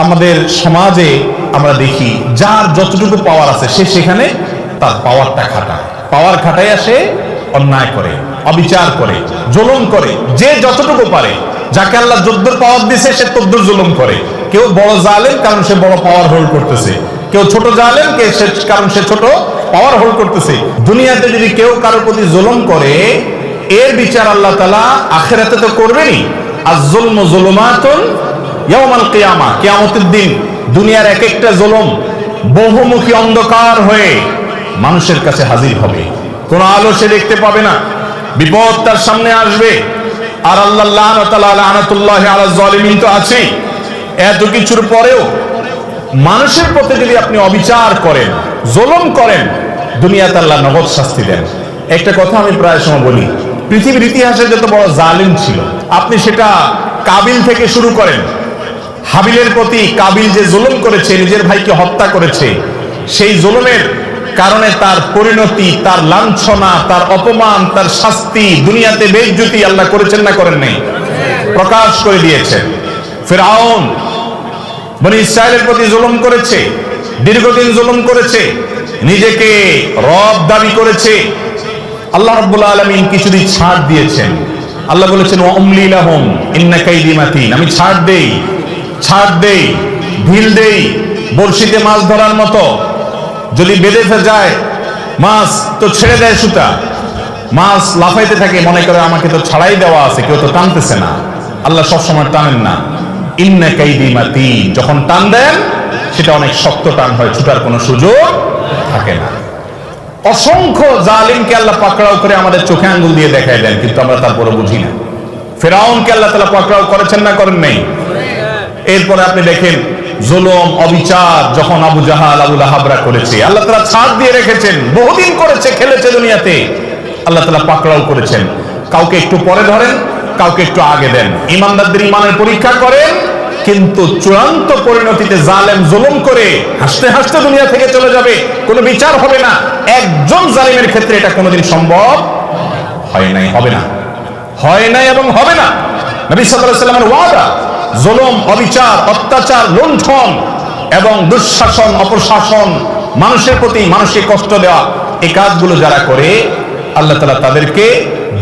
আমাদের সমাজে আমরা দেখি যার যতটুকু পাওয়ার আছে সে সেখানে তার পাওয়ারটা খাটায়, পাওয়ার খাটাইয়া সে অন্যায় করে, অবিচার করে, জুলুম করে। যে যতটুকু পারে, যাকে আল্লাহ যদ্দুর পাওয়ার দিছে সে তদ্দুর জুলুম করে। কেউ বড় জালেম কারণ সে বড় পাওয়ার হোল্ড করতেছে, কেউ ছোট জালেম কারণ সে ছোট পাওয়ার হোল্ড করতেছে। দুনিয়াতে যদি কেউ কারোর প্রতি জুলুম করে, এর বিচার আল্লাহ তাআলা আখিরাতে তো করবেনই। আয-যুলমু যুলুমাতুন ইয়াওমাল কিয়ামা, কিয়ামতের দিন দুনিয়ার এক একটা জুলুম বহুমুখী অন্ধকার হয়ে মানুষের কাছে হাজির হবে। কোনো আলো সে দেখতে পাবে না, বিপদ তার সামনে আসবে। আর আল্লাহ লানাতুল্লাহি আলা যালিমিন তো আছেই। এত কিছুর পরেও মানুষের প্রতি যদি আপনি অবিচার করেন, জুলুম করেন, দুনিয়াতে আল্লাহ নগদ শাস্তি দেন। একটা কথা আমি প্রায় সময় বলি, পৃথিবীর ইতিহাসে যত বড় জালিম ছিল, আপনি সেটা কাবিল থেকে শুরু করেন। হাবিলের প্রতি কাবিল যে জুলুম করেছে, নিজের ভাইকে হত্যা করেছে, সেই জুলুমের কারণে তার পরিণতি, তার লাঞ্ছনা, তার অপমান, তার শাস্তি, দুনিয়াতে বেইজ্জতি আল্লাহ করেছেন না করেন নাই? প্রকাশ করে দিয়েছেন। ফিরআউন বনি ইসরাইলের প্রতি জুলুম করেছে, দীর্ঘদিন জুলুম করেছে, নিজেকে রব দাবি করেছে। আল্লাহ রাব্বুল আলামিন কিছুদিন ছাড় দিয়েছেন। আল্লাহ বলেছেন ওয়া উমলি লাহুম ইন্না কাইদি মাতিন, আমি ছাড় দেই, ঢিল দেই, বড়শিতে মাছ ধরার মতো। যদি বেঁধে যায় মাছ তো ছেড়ে দেয় সুতা, মাছ লাফাইতে থাকে, মনে করে আমাকে তো ছাড়াই দেওয়া আছে, কেউ তো টানতেছে না। আল্লাহ সবসময় টানেন না। ইন্না কাইদি মাতিন, যখন টান দেন সেটা অনেক শক্ত টান হয়, ছুটার কোনো সুযোগ থাকে না। অসংখ্য জালিমকে আল্লাহ পাকড়াও করে আমাদের চোখে আঙ্গুল দিয়ে দেখায় দেন, কিন্তু আমরা তারপরে বুঝি না। ফিরআউনকে আল্লাহ তাআলা পাকড়াও করেছেন না করেন নাই? এরপরে আপনি দেখেন জুলুম, অবিচার যখন আবু জাহাল, আবু লাহাবরা করেছে, আল্লাহ তাআলা ছাড় দিয়ে রেখেছেন। বহুদিন করেছে, খেলেছে দুনিয়াতে, আল্লাহ তাআলা পাকড়াও করেছেন। কাউকে একটু পরে ধরেন, কাউকে একটু আগে দেন। ইমানদারদের ইমানের পরীক্ষা করেন, কিন্তু চূড়ান্ত পরিণতিতে জালেম জুলুম করে হাসতে হাসতে দুনিয়া থেকে চলে যাবে, কোনো বিচার হবে না। একজন জালিমের ক্ষেত্রে এটা কোনোদিন সম্ভব হয় নাই, হবে না, হয় নাই এবং হবে না। নবী সাল্লাল্লাহু আলাইহি ওয়াসাল্লামের ওয়াদা, জুলুম, অবিচার, অত্যাচার, লুণ্ঠন এবং দুঃশাসন, অপশাসন, মানুষের প্রতি মানুষকে কষ্ট দেওয়া, এই কাজগুলো যারা করে আল্লাহ তাআলা তাদেরকে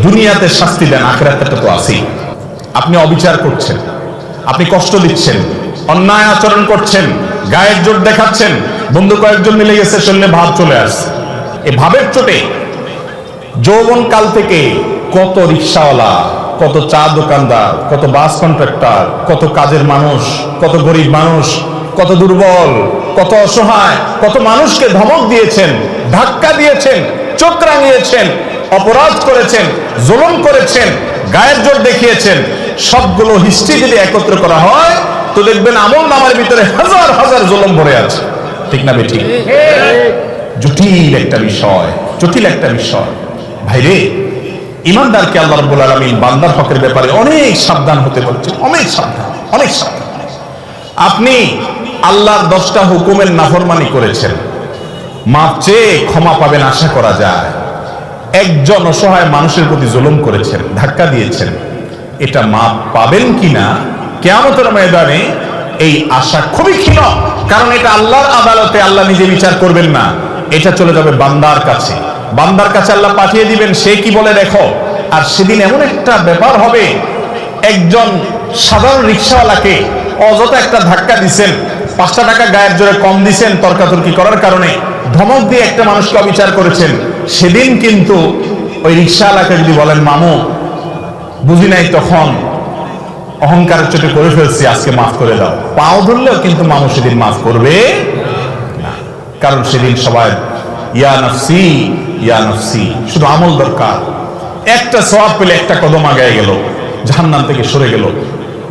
দুনিয়াতে শাস্তি দেন, আখিরাতে তো আছেই। আপনি অবিচার করছেন, আপনি কষ্ট দিচ্ছেন, অন্যায় আচরণ করছেন, গায়ের জোর দেখাচ্ছেন, বন্ধু কয়েকজন মিলে গেছে, শরীরে ভাব চলে আসছে। এই ভাবের চোটে যৌবন কাল থেকে কত রিকশাওয়ালা, কত চা দোকানদার, কত বাস কন্ট্রাক্টর, কত কাজের মানুষ, কত গরিব মানুষ, কত দুর্বল, কত অসহায়, কত মানুষকে ধমক দিয়েছেন, ধাক্কা দিয়েছেন, চোখ রাঙিয়েছেন, অপরাধ করেছেন, জুলুম করেছেন, গায়ের জোর দেখিয়েছেন। সবগুলো হিস্ট্রি যদি একত্র করা হয় তো দেখবেন আমল নামার ভিতরে হাজার হাজার জুলুম ভরে আছে। ঠিক না বেঠিক? জটিল একটা বিষয়, জটিল একটা বিষয়। ভাইরে, ইমানদারকে আল্লাহ রাব্বুল আলামিন বান্দার হকের ব্যাপারে অনেক সাবধান হতে বলেছেন, অনেক সাবধান, অনেক সাবধান। আপনি আল্লাহর 10টা হুকুমের নাফরমানি করেছেন, মাপ চেয়ে ক্ষমা পাবেন আশা করা যায়। একজন অসহায় মানুষের প্রতি জুলুম করেছেন, ধাক্কা দিয়েছেন, এটা মাপ পাবেন কিনা কিয়ামতের ময়দানে এই আশা খুবই ক্ষীণ। কারণ এটা আল্লাহর আদালতে আল্লাহ নিজে বিচার করবেন না, এটা চলে যাবে বান্দার কাছে। বান্দার কাছে আল্লাহ পাঠিয়ে দিবেন, সে কি বলে দেখো। আর সেদিন এমন একটা ব্যাপার হবে, একজন সাধারণ রিকশাওয়ালাকে অযথা একটা ধাক্কা দিচ্ছেন, 5টা টাকা গায়ের জোরে কম দিচ্ছেন তর্কাতর্কি করার কারণে, ধমক দিয়ে একটা মানুষকে অবিচার করেছেন। সেদিন কিন্তু ওই রিকশাওয়ালাকে যদি বলেন মামু বুঝি নাই, তখন অহংকারের চোটে করে ফেলছি, আজকে মাফ করে দাও, পাও ধরলেও কিন্তু মামু সেদিন মাফ করবে না। কারণ সেদিন সবাই ইয়া নফসি, ইয়া নফসি, শুধু আমল দরকার। একটা সওয়াব পেলে একটা কদম আগায় গেল, জাহান্নাম থেকে সরে গেল।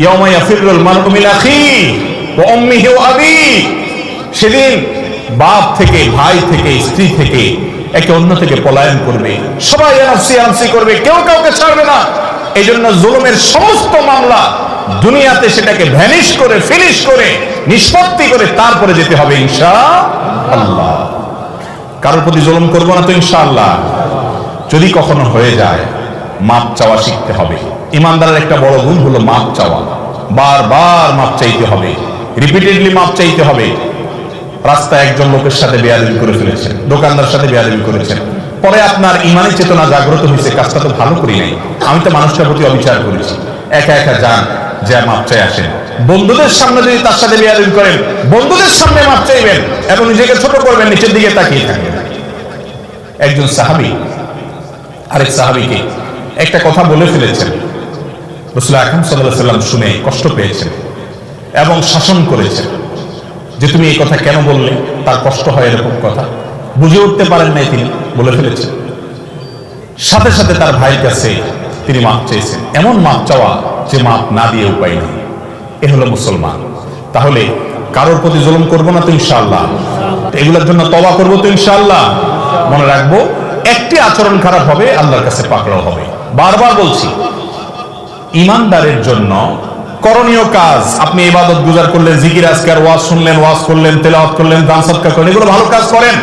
ইয়াউমা ইয়াফিরুল মারউ মিন আখিহি ওয়া উম্মিহি ওয়া আবিহি, সেদিন বাপ থেকে, ভাই থেকে, স্ত্রী থেকে, একে অন্য থেকে পলায়ন করবে, সবাই ইয়া নফসি, ইয়া নফসি করবে, কেউ কাউকে ছাড়বে না। এই জন্য জুলুমের সমস্ত মামলা দুনিয়াতে সেটাকে ভ্যানিশ করে, ফিনিশ করে, নিষ্পত্তি করে তারপরে যেতে হবে ইনশাআল্লাহ। কারোর প্রতি জুলুম করবো না তো ইনশাআল্লাহ। যদি কখনো হয়ে যায়, মাপ চাওয়া শিখতে হবে। ইমানদারের একটা বড় গুণ হলো মাপ চাওয়া, বারবার মাপ চাইতে হবে। রিপিটেডলি মাপ চাইতে হবে। রাস্তায় একজন লোকের সাথে বেয়াদবি করে ফেলেছেন, দোকানদার সাথে বেয়াদবি করেছেন, পরে আপনার ইমানি চেতনা জাগ্রত হয়েছে, কাজটা তো ভালো করি নাই, আমি তো মানুষটার প্রতি অবিচার করেছি। একা একা যান, যা মাপ চাই আসেন। বন্ধুদের সামনে যদি তার সাথে বেয়াদবি করেন, বন্ধুদের সামনে মাপ চাইবেন এবং নিজেকে ছোট করবেন, নিচের দিকে তাকিয়ে থাকবেন। একজন সাহাবী আরেক সাহাবীকে একটা কথা বলে ফেলেছেন, রাসূল আকরাম সাল্লাল্লাহু আলাইহি ওয়াসাল্লাম শুনে কষ্ট পেয়েছেন এবং শাসন করেছেন যে তুমি এই কথা কেন বললে, তার কষ্ট হয় এরকম কথা বুঝে উঠতে পারেন নাই, তিনি বলে ফেলেছেন। সাথে সাথে তার ভাইয়ের কাছে তিনি মাপ চেয়েছেন। এমন মাপ চাওয়া যে মাপ না দিয়ে উপায় নেই, এ হলো মুসলমান। তাহলে কারোর প্রতি জুলুম করবো না তো ইনশাআল্লাহ, এগুলোর জন্য তওবা করবো তো ইনশাআল্লাহ। মনে রাখবো, একটি আচরণ খারাপ হবে আল্লাহর কাছে পাকড়াও হবে। বারবার বলছি, ঈমানদারের জন্য করণীয় কাজ, আপনি ইবাদত গুজার করলেন, জিকির আজকার, ওয়াজ শুনলেন, ওয়াজ করলেন, তেলাওয়াত করলেন, দান সদকা করলেন, এগুলো ভালো কাজ করেন,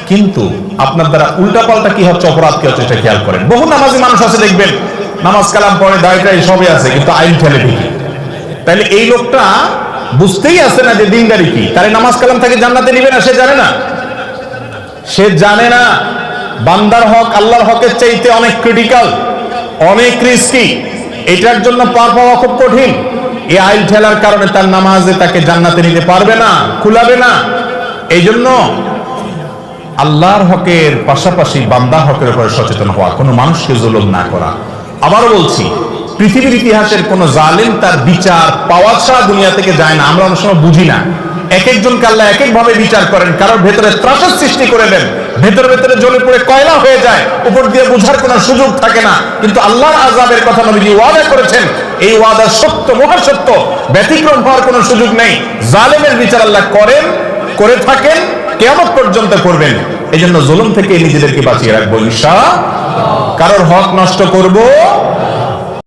কিন্তু আপনার দ্বারা উল্টাপাল্টা কি হচ্ছে, অপরাধ কি হচ্ছে, এটা খেয়াল করেন। বহু নামাজি মানুষ আছে দেখবেন, নামাজ কালাম পড়ে, দায়টা সবই আছে, কিন্তু আইন ঠেলে ঠিকই। তাহলে এই লোকটা বুঝতেই আছে না যে দিনদারি কি, তাহলে নামাজ কালাম থেকে জান্নাতে নিবে না, সে জানে না। সে জানে না বান্দার হক আল্লাহর হকের চাইতে অনেক ক্রিটিক্যাল, অনেক রিস্কি, এটার জন্য পার পাওয়া খুব কঠিন। এই আইল ঠেলার কারণে তার নামাজে তাকে জান্নাতে নিতে পারবে না, কুলাবে না। এই জন্য আল্লাহর হকের পাশাপাশি বান্দার হকের উপরে সচেতন হওয়া, কোনো মানুষকে জুলুম না করা। আবারও বলছি, পৃথিবীর ইতিহাসের কোন জালেম তার বিচার পাওয়া ছাড়া দুনিয়া থেকে যায় না। আমরা অনেক সময় বুঝি না, এক একজনকে আল্লাহ এক এক ভাবে বিচার করেন, কারোর ভেতরে ত্রাসের সৃষ্টি করে দেন, ভেতরে ভেতরে জ্বলে পড়ে কয়লা হয়ে যায়, উপর দিয়ে বোঝার কোনো সুযোগ থাকে না। কিন্তু আল্লাহর আযাবের কথা নবীজি ওয়াদা করেছেন, এই ওয়াদা সত্য, মহাসত্য, ব্যতিক্রম হওয়ার কোনো সুযোগ নেই। জালেমের বিচার আল্লাহ করেন, করে থাকেন, কিয়ামত পর্যন্ত করবেন। এই জন্য জুলুম থেকে নিজেদেরকে বাঁচিয়ে রাখবো ইনশাআল্লাহ। কারোর হক নষ্ট করব